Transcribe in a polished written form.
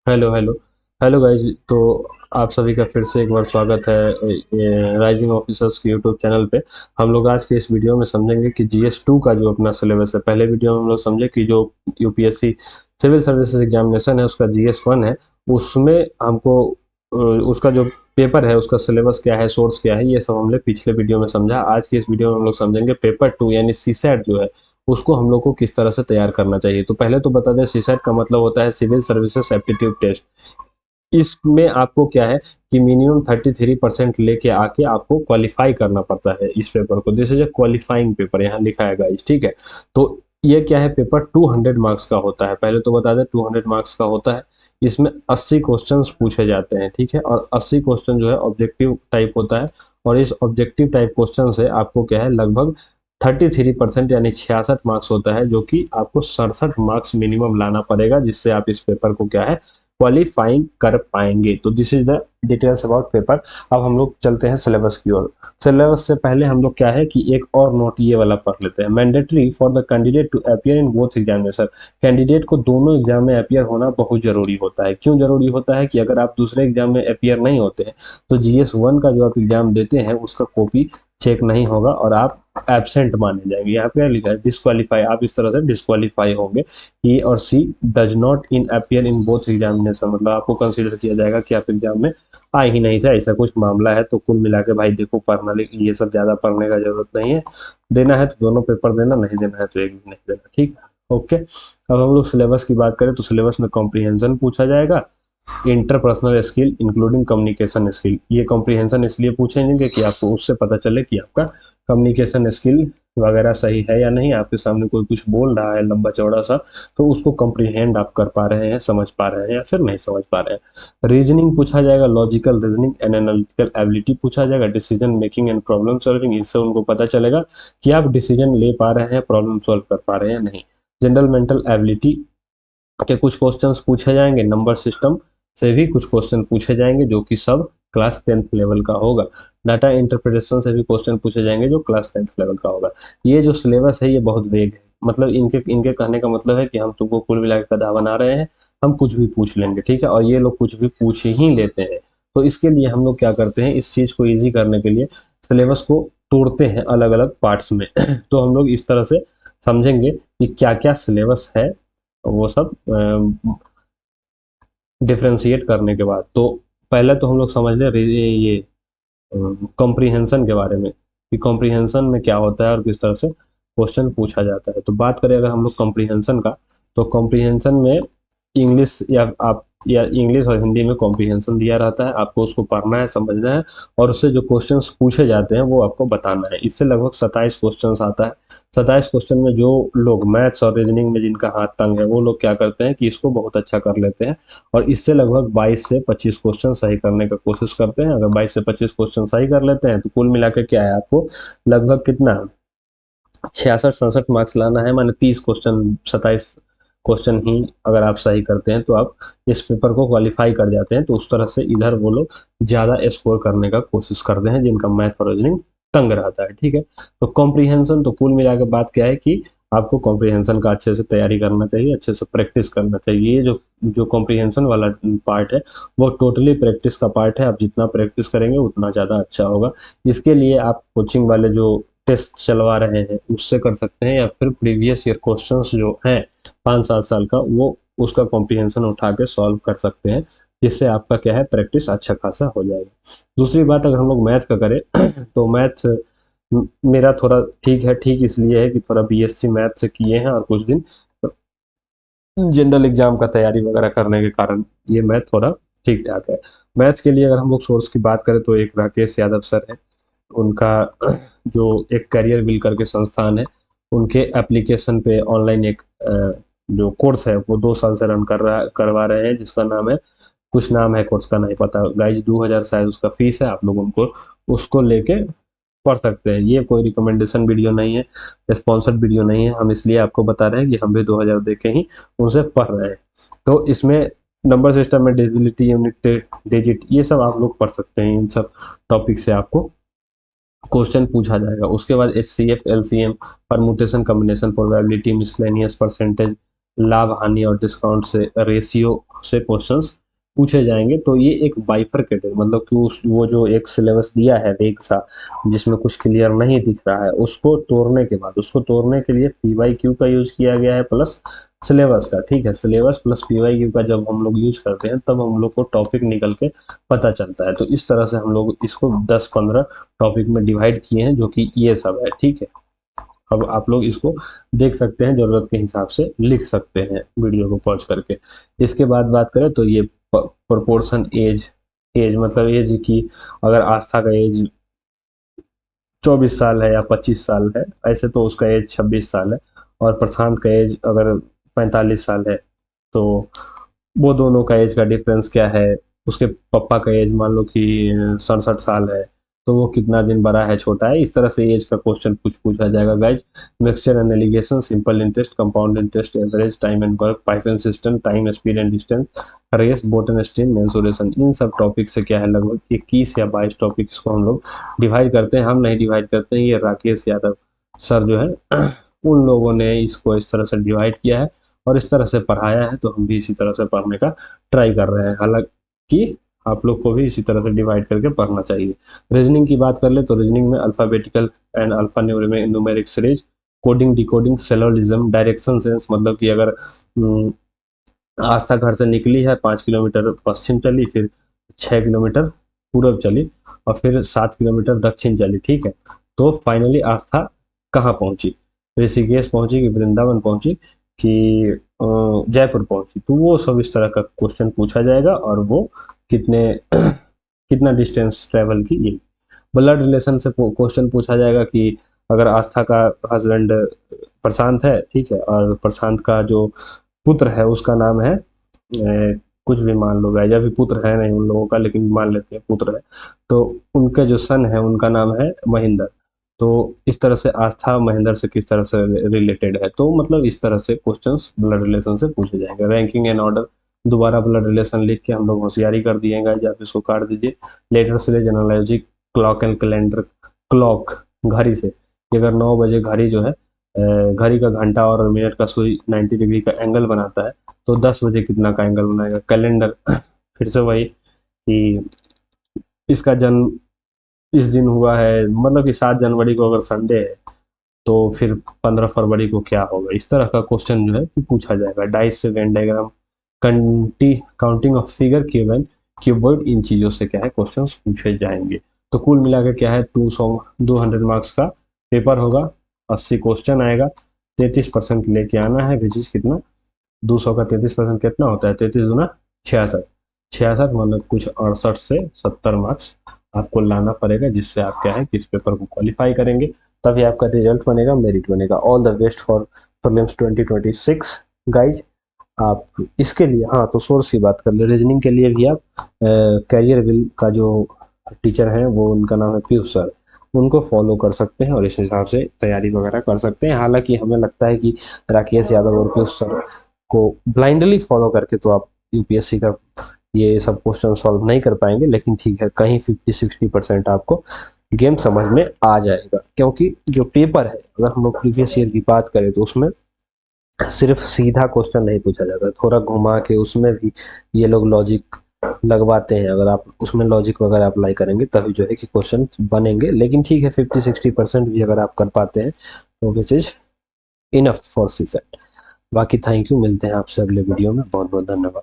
Hello hello hello guys. तो आप सभी का फिर से एक बार स्वागत है राइजिंग ऑफिसर्स के यूट्यूब चैनल पे। हम लोग आज के इस वीडियो में समझेंगे कि जीएस 2 का जो अपना सिलेबस है। पहले वीडियो में हम लोग समझे कि जो यूपीएससी सिविल सर्विसेज एग्जामिनेशन है उसका जीएस 1 है, उसमें हमको उसका जो पेपर है उसका सिलेबस क्या है, सोर्स क्या है, ये सब हमने पिछले वीडियो में समझा। आज के इस वीडियो में हम लोग समझेंगे पेपर 2 यानी सीसैट जो है उसको हम लोग को किस तरह से तैयार करना चाहिए। तो पहले तो बता दें, सीसैट का मतलब होता है सिविल सर्विसेज एप्टीट्यूड टेस्ट। इसमें आपको क्या है कि मिनिमम 33% लेके आके आपको क्वालिफाई करना पड़ता है इस पेपर को। This is a qualifying paper, यहाँ लिखा है गाइस, ठीक है। तो ये क्या है, पेपर 200 मार्क्स का होता है। पहले तो बता दें 200 मार्क्स का होता है। इसमें 80 क्वेश्चंस पूछे जाते हैं, ठीक है। और 80 क्वेश्चन जो है ऑब्जेक्टिव टाइप होता है। और इस ऑब्जेक्टिव टाइप क्वेश्चन से आपको क्या है, लगभग 33% यानी 66 मार्क्स होता है, जो कि आपको 67 मार्क्स मिनिमम लाना पड़ेगा, जिससे आप इस पेपर को क्या है, क्वालिफाइंग कर पाएंगे। तो this is the details about paper. अब हम लोग चलते हैं सिलेबस की ओर। सिलेबस से पहले हम लोग क्या है कि एक और नोट ये वाला पढ़ लेते हैं। Mandatory for the candidate to appear in both examination. Candidate को दोनों एग्जाम में अपियर होना बहुत जरूरी होता है। क्यों जरूरी होता है कि अगर आप दूसरे एग्जाम में अपियर नहीं होते हैं तो जीएस 1 का जो आप एग्जाम देते हैं उसका कॉपी चेक नहीं होगा और आप एबसेंट माने जाएंगे। यहाँ पे लिखा है डिस्क्वालीफाई, आप इस तरह से डिस्क्वालीफाई होंगे। ई और C does not in appear in both examination, मतलब आपको कंसीडर किया जाएगा कि आप एग्जाम में आए ही नहीं थे, ऐसा कुछ मामला है। तो कुल मिला के भाई देखो, पढ़ना ये सब ज्यादा पढ़ने का जरूरत नहीं है। देना है तो दोनों पेपर देना, नहीं देना है तो एक भी नहीं देना, ठीक है, ओके। अब हम लोग सिलेबस की बात करें तो सिलेबस में कॉम्प्रीहेंशन पूछा जाएगा, interpersonal skill including communication skill. ये कॉम्प्रीहेंशन इसलिए पूछेंगे कि आपको उससे पता चले कि आपका कम्युनिकेशन स्किल वगैरह सही है या नहीं। आपके सामने कोई कुछ बोल रहा है लंबा चौड़ा सा, तो उसको कम्प्रीहेंड आप कर पा रहे हैं, समझ पा रहे हैं या फिर नहीं समझ पा रहे हैं। रीजनिंग पूछा जाएगा, logical reasoning and analytical ability पूछा जाएगा, decision making and problem solving. इससे उनको पता चलेगा कि आप डिसीजन ले पा रहे हैं, प्रॉब्लम सॉल्व कर पा रहे हैं या नहीं। जनरल मेंटल एबिलिटी के कुछ क्वेश्चंस पूछे जाएंगे। नंबर सिस्टम से भी कुछ क्वेश्चन पूछे जाएंगे जो कि सब क्लास 10th लेवल का होगा। डाटा इंटरप्रिटेशन से भी क्वेश्चन पूछे जाएंगे जो क्लास 10th लेवल का होगा। ये जो सिलेबस है ये बहुत वेग है, मतलब इनके इनके कहने का मतलब है कि हम तुमको कुल मिला के गधा बना रहे हैं, हम कुछ भी पूछ लेंगे, ठीक है। और ये लोग कुछ भी पूछ ही लेते हैं। तो इसके लिए हम लोग क्या करते हैं, इस चीज को ईजी करने के लिए सिलेबस को तोड़ते हैं अलग अलग पार्ट्स में। तो हम लोग इस तरह से समझेंगे कि क्या क्या सिलेबस है, वो सब डिफ्रेंशिएट करने के बाद। तो पहले तो हम लोग समझ लें ये कॉम्प्रीहेंशन के बारे में, कि कॉम्प्रीहेंशन में क्या होता है और किस तरह से क्वेश्चन पूछा जाता है। तो बात करें अगर हम लोग कॉम्प्रीहेंशन का, तो कॉम्प्रीहेंशन में इंग्लिश या इंग्लिश और हिंदी में कॉम्प्रीहेंशन दिया रहता है। आपको उसको पढ़ना है, समझना है, और उससे जो क्वेश्चंस पूछे जाते हैं वो आपको बताना है। इससे लगभग 27 क्वेश्चंस आता है। 27 क्वेश्चन में जो लोग मैथ्स और रीजनिंग में जिनका हाथ तंग है वो लोग क्या करते हैं कि इसको बहुत अच्छा कर लेते हैं और इससे लगभग 22 से 25 क्वेश्चन सही करने का कोशिश करते हैं। अगर 22 से 25 क्वेश्चन सही कर लेते हैं तो कुल मिलाकर क्या है, आपको लगभग कितना 66-67 मार्क्स लाना है। माने 30 क्वेश्चन, 27 क्वेश्चन ही अगर आप सही करते हैं तो आप इस पेपर को क्वालिफाई कर जाते हैं। तो उस तरह से इधर वो लोग ज्यादा स्कोर करने का कोशिश करते हैं जिनका मैथ और रीजनिंग तंग रहता है, ठीक है। तो कॉम्प्रीहेंशन, तो कुल मिलाकर बात क्या है कि आपको कॉम्प्रीहेंशन का अच्छे से तैयारी करना चाहिए, अच्छे से प्रैक्टिस करना चाहिए। ये जो जो कॉम्प्रीहेंशन वाला पार्ट है वो टोटली प्रैक्टिस का पार्ट है। आप जितना प्रैक्टिस करेंगे उतना ज़्यादा अच्छा होगा। इसके लिए आप कोचिंग वाले जो टेस्ट चलवा रहे हैं उससे कर सकते हैं, या फिर प्रीवियस ईयर क्वेश्चंस जो हैं 5-7 साल का, वो उसका कॉम्प्रीहेंशन उठा के सॉल्व कर सकते हैं, जिससे आपका क्या है, प्रैक्टिस अच्छा खासा हो जाएगा। दूसरी बात अगर हम लोग मैथ का करें तो मैथ मेरा थोड़ा ठीक है। ठीक इसलिए है कि थोड़ा बीएससी मैथ से किए हैं और कुछ दिन जनरल एग्जाम का तैयारी वगैरह करने के कारण ये मैथ थोड़ा ठीक ठाक है। मैथ के लिए अगर हम लोग सोर्स की बात करें तो एक राकेश यादव सर है, उनका जो एक करियर बिल करके संस्थान है, उनके एप्लीकेशन पे ऑनलाइन एक जो कोर्स है वो 2 साल से रन करवा रहे हैं, जिसका नाम है, कुछ नाम है कोर्स का नहीं पता गाइज, 2000 शायद उसका फीस है। आप लोग उनको उसको लेके पढ़ सकते हैं। ये कोई रिकमेंडेशन वीडियो नहीं है, स्पॉन्सर्ड वीडियो नहीं है, हम इसलिए आपको बता रहे हैं कि हम भी 2000 दे के ही उनसे पढ़ रहे हैं। तो इसमें नंबर सिस्टम में डिजिलिटी, यूनिट, डिजिट, ये सब आप लोग पढ़ सकते हैं। इन सब टॉपिक से आपको क्वेश्चन पूछा जाएगा। उसके बाद HCF, LCM, permutation, combination, probability, miscellaneous, percentage, लाभ हानि और डिस्काउंट से रेशियो से क्वेश्चंस पूछे जाएंगे। तो ये एक बाइफरकेटेड, मतलब कि उस वो जो एक सिलेबस दिया है एक सा, जिसमें कुछ क्लियर नहीं दिख रहा है, उसको तोड़ने के बाद, उसको तोड़ने के लिए PYQ का यूज किया गया है प्लस सिलेबस का। ठीक है, सिलेबस प्लस PYQ का जब हम लोग यूज करते हैं तब हम लोग को टॉपिक निकल के पता चलता है। तो इस तरह से हम लोग इसको 10-15 टॉपिक में डिवाइड किए हैं, जो कि ये सब है। ठीक है, अब आप लोग इसको देख सकते हैं, जरूरत के हिसाब से लिख सकते हैं वीडियो को पॉज करके। इसके बाद बात करें तो ये प्रोपोर्शन एज, एज मतलब एज की, अगर आस्था का एज 24 साल है या 25 साल है, ऐसे तो उसका एज 26 साल है। और प्रशांत का एज अगर 45 साल है, तो वो दोनों का एज का डिफरेंस क्या है। उसके पापा का एज मान लो कि 67 साल है, तो वो कितना दिन बड़ा है छोटा है। इस तरह से एज का क्वेश्चन कुछ पूछा जाएगा guys. Mixture and allegation, simple interest, compound interest, average, time and work, python system, time, speed and distance, race, boat and stream, mensuration, इन सब टॉपिक से क्या है लगभग 21 या 22 टॉपिक्स को हम लोग डिवाइड करते हैं। हम नहीं डिवाइड करते हैं, ये राकेश यादव सर जो है उन लोगों ने इसको इस तरह से डिवाइड किया है और इस तरह से पढ़ाया है। तो हम भी इसी तरह से पढ़ने का ट्राई कर रहे हैं, हालांकि आप लोग को भी इसी तरह से डिवाइड करके पढ़ना चाहिए। रीजनिंग की बात कर ले तो रीजनिंग में alphabetical and alpha numeric series, coding, decoding, syllogism, direction sense, मतलब कि अगर आस्था घर से निकली है 5 किलोमीटर पश्चिम चली, फिर 6 किलोमीटर पूर्व चली और फिर 7 किलोमीटर दक्षिण चली। ठीक है, तो फाइनली आस्था कहाँ पहुंची, ऋषिकेश पहुंची कि वृंदावन पहुंची कि जयपुर पहुंची। तो वो सब इस तरह का क्वेश्चन पूछा जाएगा और वो कितने कितना डिस्टेंस ट्रेवल की, ये ब्लड रिलेशन से क्वेश्चन पूछा जाएगा कि अगर आस्था का हस्बैंड प्रशांत है, ठीक है, और प्रशांत का जो पुत्र है उसका नाम है कुछ भी मान लो गाइस, अभी पुत्र है नहीं उन लोगों का, लेकिन मान लेते हैं पुत्र है, तो उनके जो सन है उनका नाम है महेंद्र। तो इस तरह से आस्था महेंद्र से किस तरह से रिलेटेड है, तो मतलब इस तरह से क्वेश्चंस ब्लड रिलेशन से पूछे जाएंगे। रैंकिंग एंड ऑर्डर, दोबारा ब्लड रिलेशन लिख के हम लोग होशियारी कर दिए गाइस, आप इसको काट दीजिए। Letter series analogy, clock and calendar, clock घड़ी से, कि अगर 9 बजे घड़ी जो है घड़ी का घंटा और मिनट का सुई 90 डिग्री का एंगल बनाता है, तो 10 बजे कितना का एंगल बनाएगा। कैलेंडर फिर से वही कि इसका जन्म इस दिन हुआ है, मतलब कि 7 जनवरी को अगर संडे है तो फिर 15 फरवरी को क्या होगा। इस तरह का क्वेश्चन जो है कि पूछा जाएगा। डाइस से Venn diagram, counting of figure cube and cuboid, इन चीज़ों से क्या है क्वेश्चन पूछे जाएंगे। तो कुल मिलाकर क्या है 200 मार्क्स का पेपर होगा, 80 क्वेश्चन आएगा, 33% लेके आना है, विच इज कितना 200 का 33% कितना होता है, 33 गुना 66, 66 मतलब कुछ 68 से 70 मार्क्स आपको लाना पड़ेगा, जिससे आप क्या है कि इस पेपर को क्वालिफाई करेंगे, तभी आपका रिजल्ट बनेगा, मेरिट बनेगा। All the best for prelims 2026 guys. आप इसके लिए, हाँ तो सोर्स की बात कर ले, रीजनिंग के लिए भी आप कैरियर विल का जो टीचर हैं वो उनका नाम है पीयूष सर, उनको फॉलो कर सकते हैं और इस हिसाब से तैयारी वगैरह कर सकते हैं। हालांकि हमें लगता है कि राकेश यादव और पीयूष सर को ब्लाइंडली फॉलो करके तो आप यूपीएससी का ये सब क्वेश्चन सॉल्व नहीं कर पाएंगे, लेकिन ठीक है कहीं 50-60% आपको गेम समझ में आ जाएगा। क्योंकि जो पेपर है, अगर हम लोग प्रीवियस ईयर की बात करें तो उसमें सिर्फ सीधा क्वेश्चन नहीं पूछा जाता, थोड़ा घुमा के उसमें भी ये लोग लॉजिक लगवाते हैं। अगर आप उसमें लॉजिक वगैरह अप्लाई करेंगे तभी जो है कि क्वेश्चन बनेंगे। लेकिन ठीक है 50-60% भी अगर आप कर पाते हैं तो which is enough for CSAT. बाकी थैंक यू, मिलते हैं आपसे अगले वीडियो में, बहुत बहुत धन्यवाद।